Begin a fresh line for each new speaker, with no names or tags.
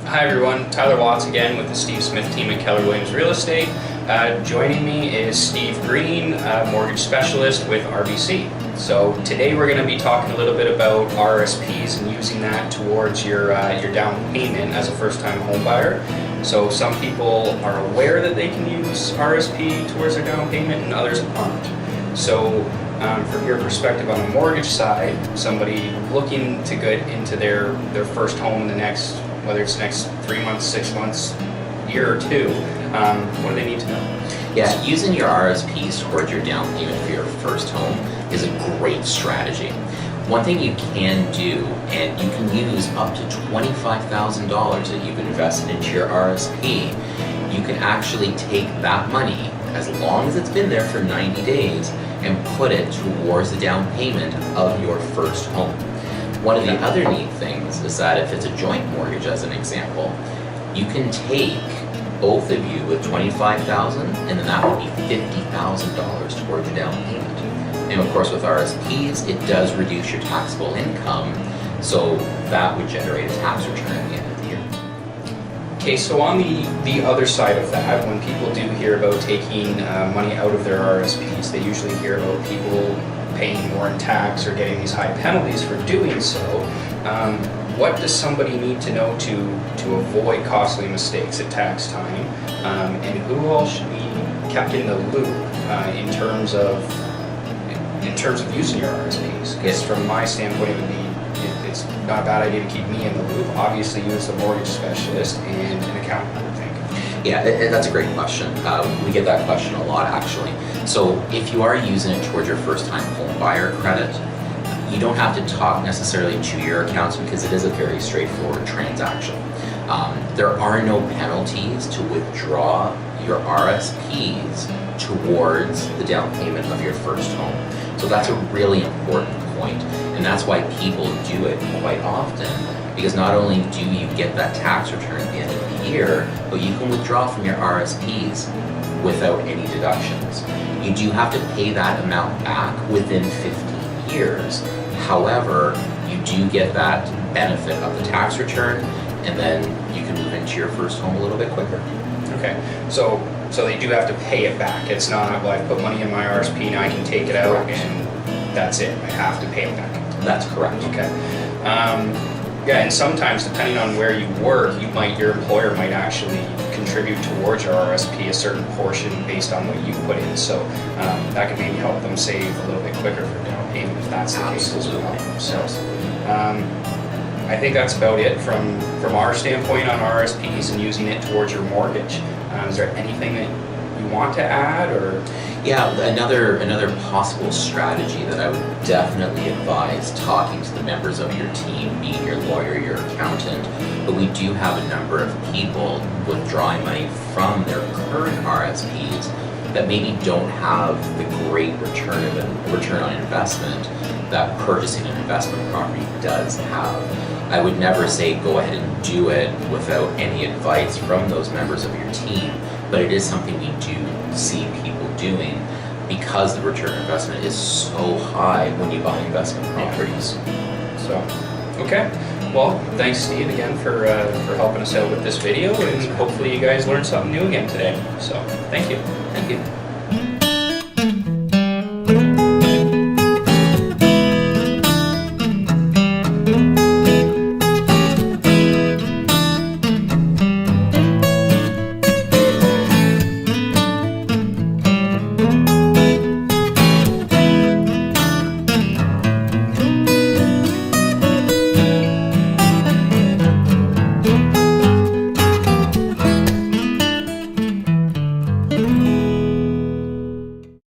Hi everyone, Tyler Watts again with the Steve Smith team at Keller Williams Real Estate. Joining me is Steve Green, mortgage specialist with RBC. So today we're going to be talking a little bit about RSPs and using that towards your down payment as a first-time home buyer. So some people are aware that they can use RSP towards their down payment and others aren't. So from your perspective on the mortgage side, somebody looking to get into their first home in the next, whether it's next 3 months, 6 months, year or two, what do they need to know?
Yeah, using your RSPs towards your down payment for your first home is a great strategy. One thing you can do, and you can use up to $25,000 that you've invested into your RSP, you can actually take that money, as long as it's been there for 90 days, and put it towards the down payment of your first home. One of the other neat things is that if it's a joint mortgage, as an example, you can take both of you with $25,000, and then that would be $50,000 towards your down payment. And of course, with RSPs, it does reduce your taxable income, so that would generate a tax return at the end of the year.
Okay, so on the other side of that, when people do hear about taking money out of their RSPs, they usually hear about people paying more in tax or getting these high penalties for doing so. What does somebody need to know to avoid costly mistakes at tax time, and who all should be kept in the loop in terms of using your RSPs? Because from my standpoint, it's not a bad idea to keep me in the loop. Obviously, you as a mortgage specialist and an accountant, I would think.
Yeah, that's a great question. We get that question a lot, actually. So if you are using it towards your first-time home buyer credit, you don't have to talk necessarily to your accountant because it is a very straightforward transaction. There are no penalties to withdraw your RSPs towards the down payment of your first home. So that's a really important point, and that's why people do it quite often, because not only do you get that tax return at the end of the year, but you can withdraw from your RSPs without any deductions. You do have to pay that amount back within 15 years. However, you do get that benefit of the tax return, and then you can move into your first home a little bit quicker.
Okay, so they do have to pay it back. It's not like I put money in my RSP, now I can take it out and that's it. I have to pay it back.
That's correct.
Okay. Yeah, and sometimes depending on where you work, your employer might actually contribute towards your RSP a certain portion based on what you put in. So that could maybe help them save a little bit quicker for down payment if that's the case as well. So I think that's about it from our standpoint on RSPs and using it towards your mortgage. Is there anything that you want to add, or?
Yeah, another possible strategy that I would definitely advise talking to the members of your team, be it your lawyer, your accountant, but we do have a number of people withdrawing money from their current RSPs that maybe don't have the great return on investment that purchasing an investment property does have. I would never say go ahead and do it without any advice from those members of your team, but it is something we do see people doing because the return on investment is so high when you buy investment properties.
So, okay. Well, thanks Steve again for helping us out with this video, and hopefully you guys learned something new again today. So, thank you.
Thank you.